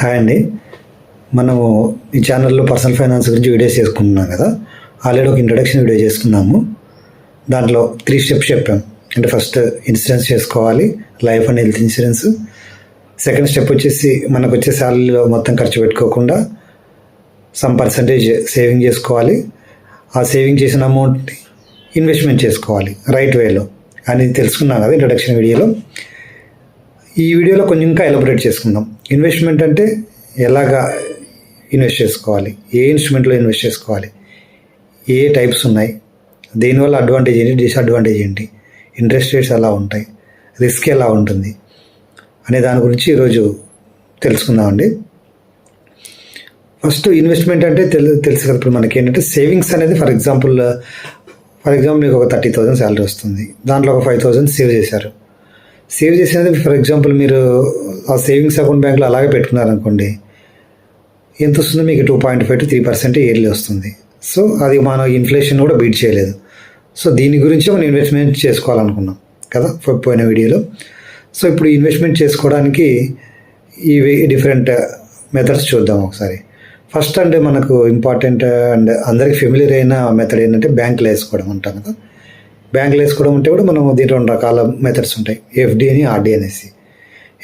Hi అండి. మనము ఈ ఛానల్లో పర్సనల్ ఫైనాన్స్ గురించి వీడియోస్ చేసుకుంటున్నాం కదా. ఆల్రెడీ ఒక ఇంట్రొడక్షన్ వీడియో చేసుకున్నాము. దాంట్లో 3 స్టెప్స్ చెప్పాం. అంటే ఫస్ట్ ఇన్సూరెన్స్ చేసుకోవాలి, life and health insurance. Second step వచ్చేసి మనకు వచ్చే శాలరీలో మొత్తం ఖర్చు పెట్టుకోకుండా సమ్ పర్సంటేజ్ సేవింగ్ చేసుకోవాలి. ఆ సేవింగ్ చేసిన అమౌంట్ని ఇన్వెస్ట్మెంట్ చేసుకోవాలి రైట్ వేలో అని తెలుసుకున్నాం కదా ఇంట్రొడక్షన్ వీడియోలో. ఈ వీడియోలో కొంచెం ఇంకా ఎలాబొరేట్ చేసుకుందాం. ఇన్వెస్ట్మెంట్ అంటే ఎలాగా ఇన్వెస్ట్ చేసుకోవాలి, ఏ ఇన్స్ట్రుమెంట్లో ఇన్వెస్ట్ చేసుకోవాలి, ఏ టైప్స్ ఉన్నాయి, దేనివల్ల అడ్వాంటేజ్ ఏంటి, డిసడ్వాంటేజ్ ఏంటి, ఇంట్రెస్ట్ రేట్స్ ఎలా ఉంటాయి, రిస్క్ ఎలా ఉంటుంది అనే దాని గురించి ఈరోజు తెలుసుకుందామండి. ఫస్ట్ ఇన్వెస్ట్మెంట్ అంటే తెలుసు కదా. ఇప్పుడు మనకి ఏంటంటే సేవింగ్స్ అనేది ఫర్ ఎగ్జాంపుల్ మీకు ఒక 30,000 శాలరీ వస్తుంది. దాంట్లో ఒక 5,000 సేవ్ చేశారు. సేవ్ చేసేది ఫర్ ఎగ్జాంపుల్ మీరు ఆ సేవింగ్స్ అకౌంట్ బ్యాంక్లో అలాగే పెట్టుకున్నారనుకోండి, ఎంత వస్తుందో మీకు 2.5 to 3% ఇయర్లీ వస్తుంది. సో అది మన ఇన్ఫ్లేషన్ కూడా బీట్ చేయలేదు. సో దీని గురించి మనం ఇన్వెస్ట్మెంట్ చేసుకోవాలనుకున్నాం కదా పోయిన వీడియోలో. సో ఇప్పుడు ఇన్వెస్ట్మెంట్ చేసుకోవడానికి ఇవి డిఫరెంట్ మెథడ్స్ చూద్దాం ఒకసారి. ఫస్ట్ అంటే మనకు ఇంపార్టెంట్ అండ్ అందరికి ఫెమిలియర్ అయిన మెథడ్ ఏంటంటే బ్యాంకులో వేసుకోవడం అంటాం కదా. బ్యాంకులో వేసుకోవడం అంటే కూడా మనం దీంట్లో 2 రకాల మెథడ్స్ ఉంటాయి, ఎఫ్డి అని, ఆర్డి అనేసి.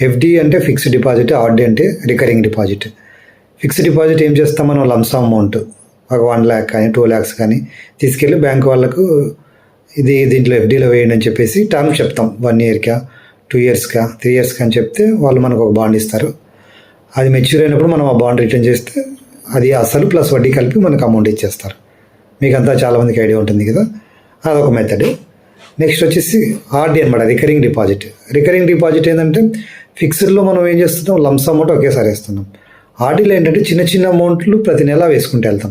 ఎఫ్డి అంటే ఫిక్స్డ్ డిపాజిట్, ఆర్డి అంటే రికరింగ్ డిపాజిట్. ఫిక్స్డ్ డిపాజిట్ ఏం చేస్తాం, మనం లంసమ్ అమౌంట్ ఒక 1 lakh కానీ 2 lakhs కానీ తీసుకెళ్ళి బ్యాంక్ వాళ్ళకు దీంట్లో ఎఫ్డీలో వేయండి అని చెప్పేసి టర్మ్ చెప్తాం. 1 yearకా 2 yearsకా 3 yearsకా అని చెప్తే వాళ్ళు మనకు ఒక బాండ్ ఇస్తారు. అది మెచ్యూర్ అయినప్పుడు మనం ఆ బాండ్ రిటర్న్ చేస్తే అది అసలు ప్లస్ వడ్డీ కలిపి మనకు అమౌంట్ ఇచ్చేస్తారు. మీకు అంతా చాలామందికి ఐడియా ఉంటుంది కదా. అదొక మెథడ్. నెక్స్ట్ వచ్చేసి ఆర్డి అనమాట, రికరింగ్ డిపాజిట్. రికరింగ్ డిపాజిట్ ఏంటంటే ఫిక్స్డ్లో మనం ఏం చేస్తున్నాం, లంప్స్ అమౌంట్ ఒకేసారి వేస్తున్నాం. ఆర్డీలో ఏంటంటే చిన్న చిన్న అమౌంట్లు ప్రతి నెల వేసుకుంటూ వెళ్తాం.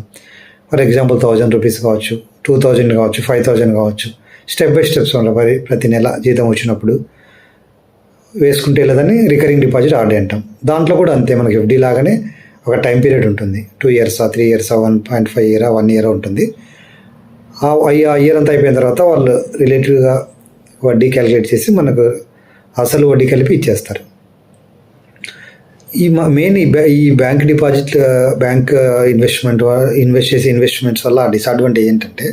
ఫర్ ఎగ్జాంపుల్ 1,000 రూపీస్ కావచ్చు, 2,000 కావచ్చు, 5,000 కావచ్చు. స్టెప్ బై స్టెప్స్ ఉంటాయి. ప్రతి నెల జీతం వచ్చినప్పుడు వేసుకుంటే వెళ్ళదని రికరింగ్ డిపాజిట్ ఆర్డీ అంటాం. దాంట్లో కూడా అంతే, మనకి ఎఫ్డీ లాగానే ఒక టైం పీరియడ్ ఉంటుంది. 2 years, 3 years, 1.5 year, 1 year ఉంటుంది. ఆ ఇయర్ అంతా అయిపోయిన తర్వాత వాళ్ళు రిలేటివ్గా వడ్డీ క్యాలిక్యులేట్ చేసి మనకు అసలు వడ్డీ కలిపి ఇచ్చేస్తారు. మెయిన్ ఈ బ్యాంక్ డిపాజిట్, బ్యాంక్ ఇన్వెస్ట్ చేసే ఇన్వెస్ట్మెంట్స్ వల్ల డిసడ్వాంటేజ్ ఏంటంటే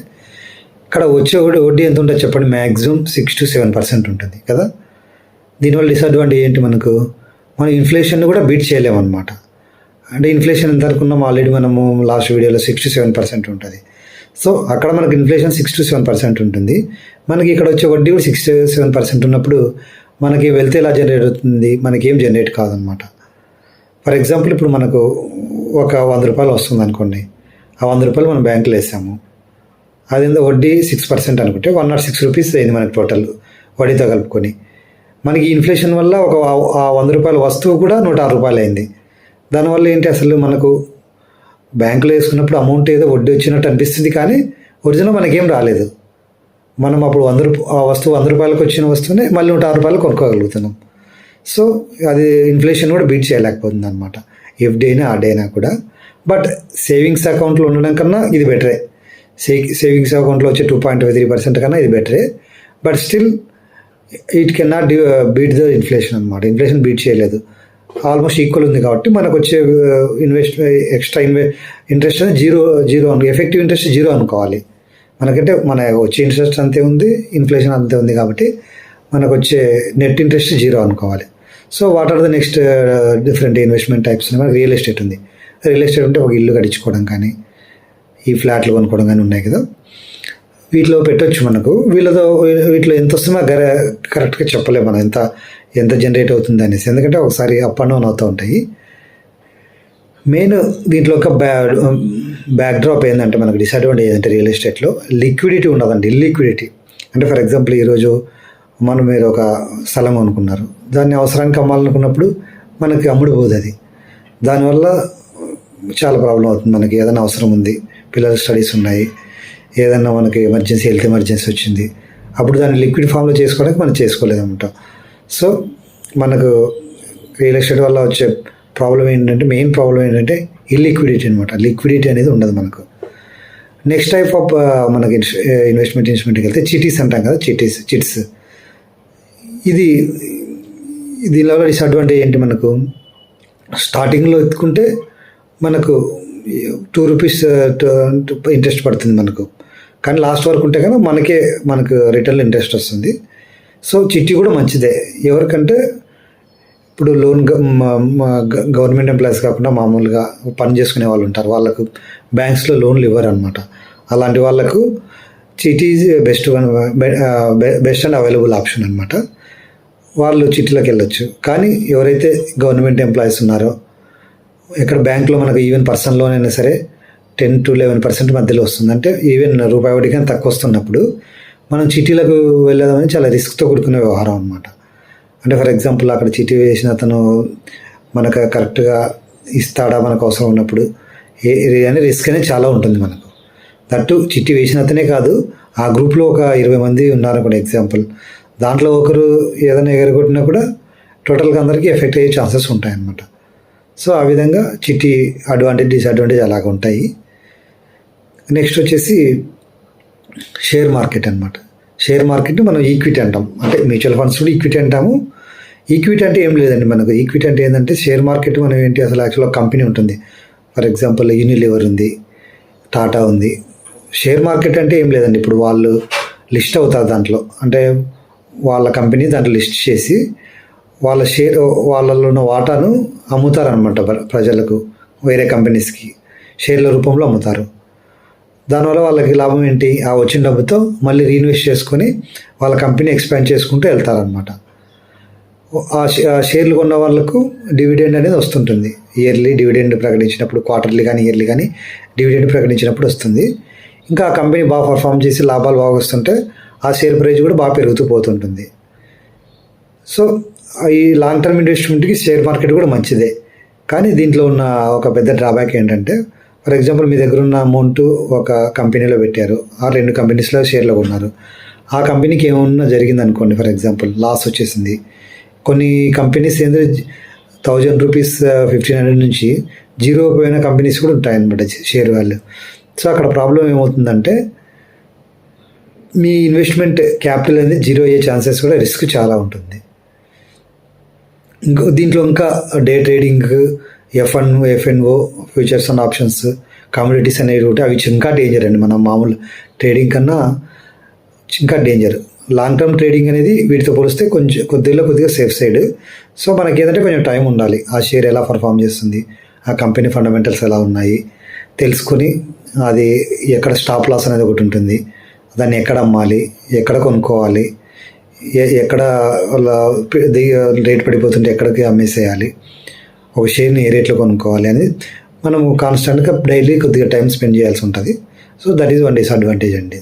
ఇక్కడ వచ్చే వడ్డీ ఎంత ఉంటుందో చెప్పండి, మ్యాక్సిమం 6 to 7% ఉంటుంది కదా. దీనివల్ల డిసడ్వాంటేజ్ ఏంటి, మనం ఇన్ఫ్లేషన్ కూడా బీట్ చేయలేమన్నమాట. అంటే ఇన్ఫ్లేషన్ ఎంత అనుకున్నాం ఆల్రెడీ మనము లాస్ట్ వీడియోలో 6 to 7% ఉంటుంది. సో అక్కడ మనకి ఇన్ఫ్లేషన్ 6 to 7% ఉంటుంది. మనకి ఇక్కడ వచ్చే వడ్డీ కూడా 6 to 7% ఉన్నప్పుడు మనకి వెల్త్ ఎలా జనరేట్ అవుతుంది, మనకి ఏం జనరేట్ కాదనమాట. ఫర్ ఎగ్జాంపుల్ ఇప్పుడు మనకు ఒక 100 రూపాయలు వస్తుంది అనుకోండి. ఆ 100 రూపాయలు మనం బ్యాంకులో వేసాము. అది వడ్డీ 6% అనుకుంటే 106 రూపీస్ అయింది మనకి టోటల్ వడ్డీతో కలుపుకొని. మనకి ఇన్ఫ్లేషన్ వల్ల ఆ 100 రూపాయల వస్తువు కూడా 106 రూపాయలు అయింది. దానివల్ల ఏంటి, అసలు మనకు బ్యాంకులో వేసుకున్నప్పుడు అమౌంట్ ఏదో వడ్డీ వచ్చినట్టు అనిపిస్తుంది, కానీ ఒరిజినల్ మనకేం రాలేదు. మనం అప్పుడు ఆ వస్తువు 100 రూపాయలకు వచ్చిన వస్తువునే మళ్ళీ 106 రూపాయలు కొనుక్కోగలుగుతున్నాం. సో అది ఇన్ఫ్లేషన్ కూడా బీట్ చేయలేకపోతుంది అనమాట, ఎఫ్డీ అయినా ఆర్డీ అయినా కూడా. బట్ సేవింగ్స్ అకౌంట్లో ఉండడం కన్నా ఇది బెటరే. సేవింగ్స్ అకౌంట్లో వచ్చే 2.3% కన్నా ఇది బెటరే. But still it can not beat the inflation అనమాట. ఇన్ఫ్లేషన్ బీట్ చేయలేదు, ఆల్మోస్ట్ ఈక్వల్ ఉంది. కాబట్టి మనకు వచ్చే extra interest zero effective interest 0 అనుకోవాలి. మనకంటే మన వచ్చే ఇంట్రెస్ట్ అంతే ఉంది, ఇన్ఫ్లేషన్ అంతే ఉంది, కాబట్టి మనకు వచ్చే నెట్ ఇంట్రెస్ట్ 0 అనుకోవాలి. So what are the next different investment types? మనకి రియల్ ఎస్టేట్ ఉంది. రియల్ ఎస్టేట్ అంటే ఒక ఇల్లు కట్టించుకోవడం కానీ, ఈ ఫ్లాట్లు కొనుక్కోవడం కానీ ఉన్నాయి కదా. వీటిలో పెట్టవచ్చు. మనకు వీటిలో ఎంత వస్తుందో కరెక్ట్గా చెప్పలేము మనం, ఎంత జనరేట్ అవుతుంది అనేసి. ఎందుకంటే ఒకసారి అప్ అండ్ డౌన్ అవుతూ ఉంటాయి. మెయిన్ దీంట్లో ఒక బ్యాక్ డ్రాప్ ఏంటంటే మనకు డిసడ్వాంటేజ్ ఏంటంటే రియల్ ఎస్టేట్లో లిక్విడిటీ ఉండదండి. ఇల్లిక్విడిటీ అంటే ఫర్ ఎగ్జాంపుల్ ఈరోజు మీరు ఒక స్థలం కొనుక్కున్నారు, దాన్ని అవసరానికి అమ్మాలనుకున్నప్పుడు మనకి అమ్ముడుపోదు అది. దానివల్ల చాలా ప్రాబ్లం అవుతుంది. మనకి ఏదైనా అవసరం ఉంది, పిల్లల స్టడీస్ ఉన్నాయి, ఏదైనా మనకి హెల్త్ ఎమర్జెన్సీ వచ్చింది, అప్పుడు దాన్ని లిక్విడ్ ఫామ్లో చేసుకోవడానికి మనం చేసుకోలేదన్నమాట. సో మనకు రియల్ ఎస్టేట్ వల్ల వచ్చే ప్రాబ్లం ఏంటంటే, మెయిన్ ప్రాబ్లం ఏంటంటే ఇల్లిక్విడిటీ అనమాట. లిక్విడిటీ అనేది ఉండదు మనకు. నెక్స్ట్ టైప్ ఆఫ్ మనకి ఇన్వెస్ట్మెంట్కి వెళ్తే చిటీస్ అంటాం కదా, చిట్స్. దీనివల్ల డిసడ్వాంటేజ్ ఏంటి, మనకు స్టార్టింగ్లో ఎత్తుకుంటే మనకు ₹2 ఇంట్రెస్ట్ పడుతుంది మనకు. కానీ లాస్ట్ వరకు ఉంటే కనుక మనకు రిటర్న్ ఇంట్రెస్ట్ వస్తుంది. సో చిట్టి కూడా మంచిదే. ఎవరికంటే ఇప్పుడు లోన్ గవర్నమెంట్ ఎంప్లాయీస్ కాకుండా మామూలుగా పని చేసుకునే వాళ్ళు ఉంటారు, వాళ్ళకు బ్యాంక్స్లో లోన్లు ఇవ్వరు అనమాట. అలాంటి వాళ్ళకు చిట్టి is best and available option అనమాట. వాళ్ళు చిట్టిలోకి వెళ్ళొచ్చు. కానీ ఎవరైతే గవర్నమెంట్ ఎంప్లాయీస్ ఉన్నారో, ఇక్కడ బ్యాంక్లో మనకు ఈవెన్ పర్సనల్ లోన్ అయినా సరే 10 to 11% మధ్యలో వస్తుంది. అంటే ఈవెన్ రూపాయి వడ్డీ కానీ తక్కువ వస్తున్నప్పుడు మనం చిట్టీలకు వెళ్ళదామని చాలా రిస్క్తో కూడుకునే వ్యవహారం అనమాట. అంటే ఫర్ ఎగ్జాంపుల్ అక్కడ చిట్టి వేసిన అతను మనకు కరెక్ట్గా ఇస్తాడా మనకు అవసరం ఉన్నప్పుడు అని రిస్క్ అనేది చాలా ఉంటుంది మనకు. దట్టు చిట్టి వేసిన అతనే కాదు, ఆ గ్రూప్లో ఒక 20 మంది ఉన్నారు కూడా ఎగ్జాంపుల్, దాంట్లో ఒకరు ఏదైనా ఎగరగొట్టినా కూడా టోటల్గా అందరికీ ఎఫెక్ట్ అయ్యే ఛాన్సెస్ ఉంటాయన్నమాట. సో ఆ విధంగా చిట్టి అడ్వాంటేజ్ డిసడ్వాంటేజ్ అలాగ ఉంటాయి. నెక్స్ట్ వచ్చేసి షేర్ మార్కెట్ అనమాట. షేర్ మార్కెట్ మనం ఈక్విటీ అంటాం, అంటే మ్యూచువల్ ఫండ్స్ కూడా ఈక్విటీ అంటాము. ఈక్విటీ అంటే ఏం లేదండి మనకు. ఈక్విటీ అంటే ఏంటంటే షేర్ మార్కెట్ మనం ఏంటి, అసలు యాక్చువల్గా కంపెనీ ఉంటుంది. ఫర్ ఎగ్జాంపుల్ యూనిలివర్ ఉంది, టాటా ఉంది. షేర్ మార్కెట్ అంటే ఏం లేదండి, ఇప్పుడు వాళ్ళు లిస్ట్ అవుతారు దాంట్లో, అంటే వాళ్ళ కంపెనీ దాంట్లో లిస్ట్ చేసి వాళ్ళలో ఉన్న వాటాను అమ్ముతారనమాట ప్రజలకు, వేరే కంపెనీస్కి షేర్ల రూపంలో అమ్ముతారు. దానివల్ల వాళ్ళకి లాభం ఏంటి, ఆ వచ్చిన డబ్బుతో మళ్ళీ రీఇన్వెస్ట్ చేసుకొని వాళ్ళ కంపెనీ ఎక్స్పాండ్ చేసుకుంటూ వెళ్తారనమాట. ఆ షేర్లు కొన్న వాళ్ళకు డివిడెండ్ అనేది వస్తుంటుంది. ఇయర్లీ డివిడెండ్ ప్రకటించినప్పుడు, క్వార్టర్లీ కానీ ఇయర్లీ కానీ డివిడెండ్ ప్రకటించినప్పుడు వస్తుంది. ఇంకా ఆ కంపెనీ బాగా పర్ఫామ్ చేసి లాభాలు బాగా వస్తుంటే ఆ షేర్ ప్రైస్ కూడా బాగా పెరుగుతూ పోతుంటుంది. సో ఈ లాంగ్ టర్మ్ ఇన్వెస్ట్మెంట్కి షేర్ మార్కెట్ కూడా మంచిదే. కానీ దీంట్లో ఉన్న ఒక పెద్ద డ్రాబ్యాక్ ఏంటంటే, ఫర్ ఎగ్జాంపుల్ మీ దగ్గర ఉన్న అమౌంట్ ఒక కంపెనీలో పెట్టారు, ఆ 2 కంపెనీస్లో షేర్లో కొన్నారు. ఆ కంపెనీకి ఏమన్నా జరిగింది అనుకోండి, ఫర్ ఎగ్జాంపుల్ లాస్ వచ్చేసింది. కొన్ని కంపెనీస్ ఏంటంటే ₹1000 1500 నుంచి జీరో పోయిన కంపెనీస్ కూడా ఉంటాయన్నమాట షేర్ వాల్యూ. సో అక్కడ ప్రాబ్లం ఏమవుతుందంటే మీ ఇన్వెస్ట్మెంట్ క్యాపిటల్ అనేది జీరో అయ్యే ఛాన్సెస్ కూడా రిస్క్ చాలా ఉంటుంది. దీంట్లో ఇంకా day trading, F&O futures and options, commodities అనేవి ఉంటాయి. అవి ఇంకా డేంజర్ అండి, మన మామూలు ట్రేడింగ్ కన్నా ఇంకా డేంజర్. లాంగ్ టర్మ్ ట్రేడింగ్ అనేది వీటితో పోలిస్తే కొద్దిగా సేఫ్ సైడ్. సో మనకి ఏదంటే కొంచెం టైం ఉండాలి, ఆ షేర్ ఎలా పర్ఫామ్ చేస్తుంది, ఆ కంపెనీ ఫండమెంటల్స్ ఎలా ఉన్నాయి తెలుసుకొని, అది ఎక్కడ స్టాప్ లాస్ అనేది ఒకటి ఉంటుంది, దాన్ని ఎక్కడ అమ్మాలి, ఎక్కడ కొనుక్కోవాలి, ఎక్కడ రేట్ పడిపోతుంటే ఎక్కడికి అమ్మేసేయాలి, ఒక షేర్ని ఏ రేట్లో కొనుక్కోవాలి అనేది మనము కాన్స్టెంట్గా డైలీ కొద్దిగా టైం స్పెండ్ చేయాల్సి ఉంటుంది. So that is one disadvantage అండి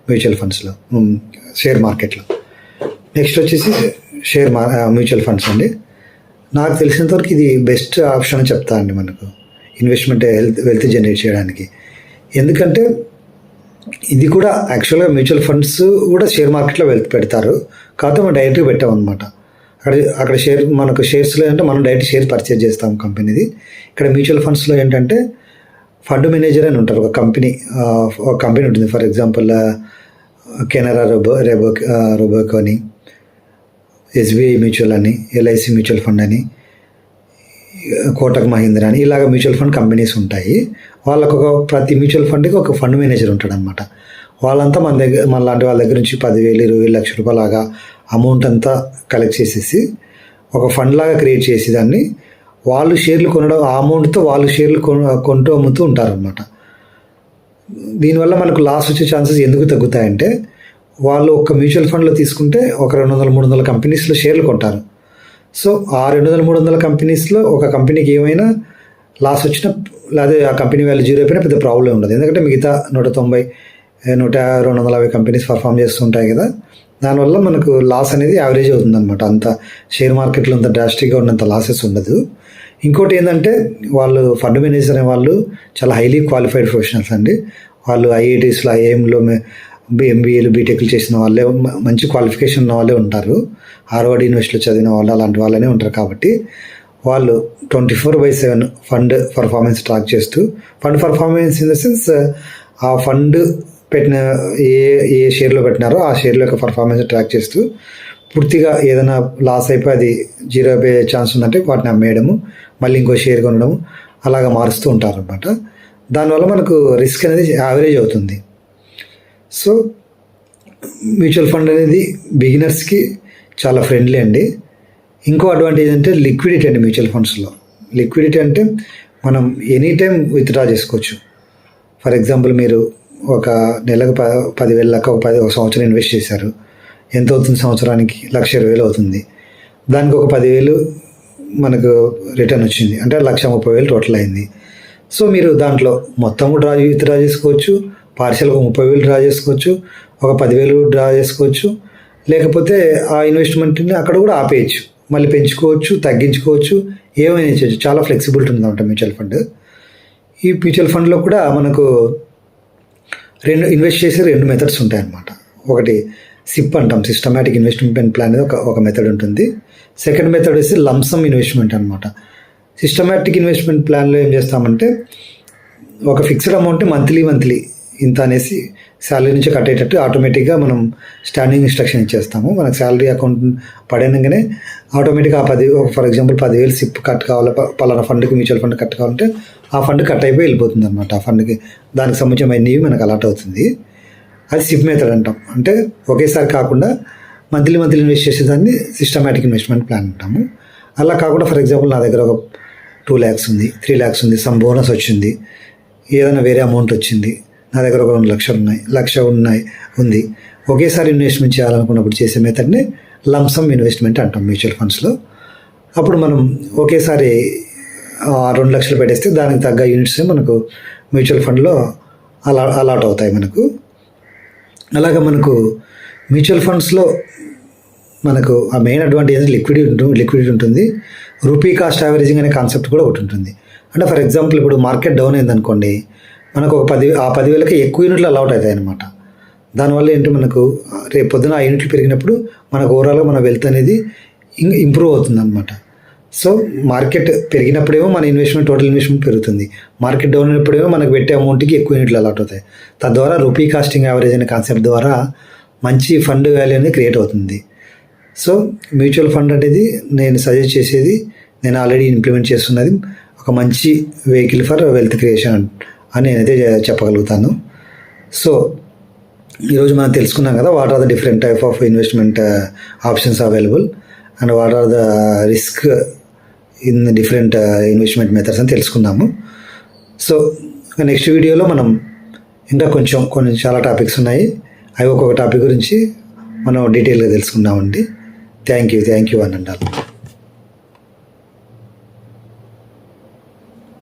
మ్యూచువల్ ఫండ్స్లో, షేర్ మార్కెట్లో. నెక్స్ట్ వచ్చేసి మ్యూచువల్ ఫండ్స్ అండి. నాకు తెలిసినంతవరకు ఇది బెస్ట్ ఆప్షన్ అని చెప్తా అండి మనకు ఇన్వెస్ట్మెంట్ వెల్త్ జనరేట్ చేయడానికి. ఎందుకంటే ఇది కూడా యాక్చువల్గా మ్యూచువల్ ఫండ్స్ కూడా షేర్ మార్కెట్లో వెల్త్ పెడతారు, కాకపోతే మనం డైరెక్ట్గా పెట్టామన్నమాట. అక్కడ మనకు షేర్స్లో అంటే మనం డైరెక్ట్ షేర్ పర్చేజ్ చేస్తాం కంపెనీది. ఇక్కడ మ్యూచువల్ ఫండ్స్లో ఏంటంటే ఫండ్ మేనేజర్ అని ఉంటారు, ఒక కంపెనీ ఉంటుంది. ఫర్ ఎగ్జాంపుల్ కెనరా రోబోకో అని, ఎస్బీఐ మ్యూచువల్ అని, ఎల్ఐసి మ్యూచువల్ ఫండ్ అని, కోటక్ మహీంద్రా అని, ఇలాగ మ్యూచువల్ ఫండ్ కంపెనీస్ ఉంటాయి. వాళ్ళకు ప్రతి మ్యూచువల్ ఫండ్కి ఒక ఫండ్ మేనేజర్ ఉంటాడు అనమాట. వాళ్ళంతా మన లాంటి వాళ్ళ దగ్గర నుంచి 10,000 20 లక్షల రూపాయలు లాగా అమౌంట్ అంతా కలెక్ట్ చేసేసి ఒక ఫండ్ లాగా క్రియేట్ చేసి దాన్ని వాళ్ళు షేర్లు కొనడం, ఆ అమౌంట్తో వాళ్ళు షేర్లు కొంటూ అమ్ముతూ ఉంటారనమాట. దీనివల్ల మనకు లాస్ వచ్చే ఛాన్సెస్ ఎందుకు తగ్గుతాయంటే, వాళ్ళు ఒక మ్యూచువల్ ఫండ్లో తీసుకుంటే ఒక 200-300 కంపెనీస్లో షేర్లు కొంటారు. సో ఆ 200-300 కంపెనీస్లో ఒక కంపెనీకి ఏమైనా లాస్ వచ్చినా, లేదా ఆ కంపెనీ వాల్యూ జీరో అయిపోయినా పెద్ద ప్రాబ్లం ఉండదు. ఎందుకంటే మిగతా 190-250 కంపెనీస్ పర్ఫామ్ చేస్తుంటాయి కదా, దానివల్ల మనకు లాస్ అనేది యావరేజ్ అవుతుందన్నమాట. అంత షేర్ మార్కెట్లో అంత డ్రాస్టిక్గా ఉన్నంత లాసెస్ ఉండదు. ఇంకోటి ఏంటంటే వాళ్ళు ఫండ్ మేనేజర్ అనే వాళ్ళు చాలా హైలీ క్వాలిఫైడ్ ప్రొఫెషనల్స్ అండి. వాళ్ళు ఐఐటీస్లో, ఐఐఎంలో ఎంబీఏలు, బీటెక్లు చేసిన వాళ్ళే, మంచి క్వాలిఫికేషన్ ఉన్న వాళ్ళే ఉంటారు. హార్వర్డ్ యూనివర్సిటీలో చదివిన వాళ్ళు అలాంటి వాళ్ళనే ఉంటారు. కాబట్టి వాళ్ళు 24/7 ఫండ్ పర్ఫార్మెన్స్ ట్రాక్ చేస్తూ, fund performance in the sense ఆ ఫండ్ పెట్టిన ఏ షేర్లో పెట్టినారో ఆ షేర్ల యొక్క పర్ఫార్మెన్స్ ట్రాక్ చేస్తూ, పూర్తిగా ఏదైనా లాస్ అయిపోయి అది జీరో అయిపోయే ఛాన్స్ ఉందంటే వాటిని అమ్మేయడము, మళ్ళీ ఇంకో షేర్ కొనడం అలాగా మారుస్తూ ఉంటారు అనమాట. దానివల్ల మనకు రిస్క్ అనేది యావరేజ్ అవుతుంది. సో మ్యూచువల్ ఫండ్ అనేది బిగినర్స్కి చాలా ఫ్రెండ్లీ అండి. ఇంకో అడ్వాంటేజ్ అంటే లిక్విడిటీ అండి. మ్యూచువల్ ఫండ్స్లో లిక్విడిటీ అంటే మనం ఎనీ టైం విత్డ్రా చేసుకోవచ్చు. ఫర్ ఎగ్జాంపుల్ మీరు ఒక నెలకు 10,000 లెక్క ఒక సంవత్సరం ఇన్వెస్ట్ చేశారు. ఎంత అవుతుంది సంవత్సరానికి? 1,20,000 అవుతుంది. దానికి ఒక 10,000 మనకు రిటర్న్ వచ్చింది అంటే 1,30,000 టోటల్ అయింది. సో మీరు దాంట్లో మొత్తం విత్డ్రా చేసుకోవచ్చు, పార్షియల్గా 30,000 డ్రా చేసుకోవచ్చు, ఒక 10,000 డ్రా చేసుకోవచ్చు, లేకపోతే ఆ ఇన్వెస్ట్మెంట్ని అక్కడ కూడా ఆపేయచ్చు, మళ్ళీ పెంచుకోవచ్చు, తగ్గించుకోవచ్చు, ఏమైనా చేయొచ్చు. చాలా ఫ్లెక్సిబిలిటీ ఉందన్నమాట మ్యూచువల్ ఫండ్. ఈ మ్యూచువల్ ఫండ్లో కూడా మనకు ఇన్వెస్ట్ చేసే 2 మెథడ్స్ ఉంటాయన్నమాట. ఒకటి సిప్ అంటాం, సిస్టమాటిక్ ఇన్వెస్ట్మెంట్ ప్లాన్ అనేది ఒక మెథడ్ ఉంటుంది. సెకండ్ మెథడ్ వచ్చి లంసమ్ ఇన్వెస్ట్మెంట్ అనమాట. సిస్టమాటిక్ ఇన్వెస్ట్మెంట్ ప్లాన్లో ఏం చేస్తామంటే ఒక ఫిక్స్డ్ అమౌంట్ మంత్లీ ఇంత అనేసి శాలరీ నుంచి కట్ అయ్యేటట్టు ఆటోమేటిక్గా మనం స్టాండింగ్ ఇన్స్ట్రక్షన్ ఇచ్చేస్తాము. మనకు శాలరీ అకౌంట్ పడినగానే ఆటోమేటిక్గా ఫర్ ఎగ్జాంపుల్ 10,000 సిప్ కట్ కావాలి, పలానా ఫండ్కి మ్యూచువల్ ఫండ్ కట్ కావాలంటే ఆ ఫండ్ కట్ అయిపోయి వెళ్ళిపోతుంది అనమాట. ఆ ఫండ్కి దానికి సంబంధించిన అన్నీ మనకు అలాట్ అవుతుంది. అది సిప్ మెథడ్ అంటాం. అంటే ఒకేసారి కాకుండా మంత్లీ ఇన్వెస్ట్ చేసేదాన్ని సిస్టమాటిక్ ఇన్వెస్ట్మెంట్ ప్లాన్ అంటాము. అలా కాకుండా ఫర్ ఎగ్జాంపుల్ నా దగ్గర ఒక 2 lakhs ఉంది, 3 lakhs ఉంది, సమ్ బోనస్ వచ్చింది, ఏదైనా వేరే అమౌంట్ వచ్చింది, నా దగ్గర ఒక 2 లక్షలు ఉన్నాయి, 1,00,000 ఉంది, ఒకేసారి ఇన్వెస్ట్మెంట్ చేయాలనుకున్నప్పుడు చేసే మెథడ్ని లంసమ్ ఇన్వెస్ట్మెంట్ అంటాం మ్యూచువల్ ఫండ్స్లో. అప్పుడు మనం ఒకేసారి 2 లక్షలు పెట్టేస్తే దానికి తగ్గ యూనిట్స్ మనకు మ్యూచువల్ ఫండ్లో అలాట్ అవుతాయి మనకు. అలాగే మనకు మ్యూచువల్ ఫండ్స్లో మనకు ఆ మెయిన్ అడ్వాంటేజ్ లిక్విడిటీ ఉంటుంది. రూపీ కాస్ట్ యావరేజింగ్ అనే కాన్సెప్ట్ కూడా ఒకటి ఉంటుంది. అంటే ఫర్ ఎగ్జాంపుల్ ఇప్పుడు మార్కెట్ డౌన్ అయిందనుకోండి, మనకు ఒక 10,000కి ఎక్కువ యూనిట్లు అలాట్ అవుతాయి అన్నమాట. దానివల్ల ఏంటి మనకు రేపు పొద్దున ఆ యూనిట్లు పెరిగినప్పుడు మనకు ఓవరాల్గా మన వెల్త్ అనేది ఇంప్రూవ్ అవుతుంది అనమాట. సో మార్కెట్ పెరిగినప్పుడేమో మన టోటల్ ఇన్వెస్ట్మెంట్ పెరుగుతుంది. మార్కెట్ డౌన్ అయినప్పుడేమో మనకు పెట్టే అమౌంట్కి ఎక్కువ యూనిట్లు అలాట్ అవుతాయి. తద్వారా రూపీ కాస్టింగ్ యావరేజ్ అనే కాన్సెప్ట్ ద్వారా మంచి ఫండ్ వాల్యూ అనేది క్రియేట్ అవుతుంది. సో మ్యూచువల్ ఫండ్ అనేది నేను సజెస్ట్ చేసేది, నేను ఆల్రెడీ ఇంప్లిమెంట్ చేస్తున్నది ఒక మంచి వెహికల్ ఫర్ వెల్త్ క్రియేషన్ అని నేనైతే చెప్పగలుగుతాను. సో ఈరోజు మనం తెలుసుకున్నాం కదా, what are the different type of investment options available and what are the risk in different investment methods అని తెలుసుకున్నాము. సో నెక్స్ట్ వీడియోలో మనం ఇంకా కొన్ని చాలా టాపిక్స్ ఉన్నాయి. అవి ఒక్కొక్క టాపిక్ గురించి మనం డీటెయిల్గా తెలుసుకుందామండి. థ్యాంక్ యూ అని అంటారు.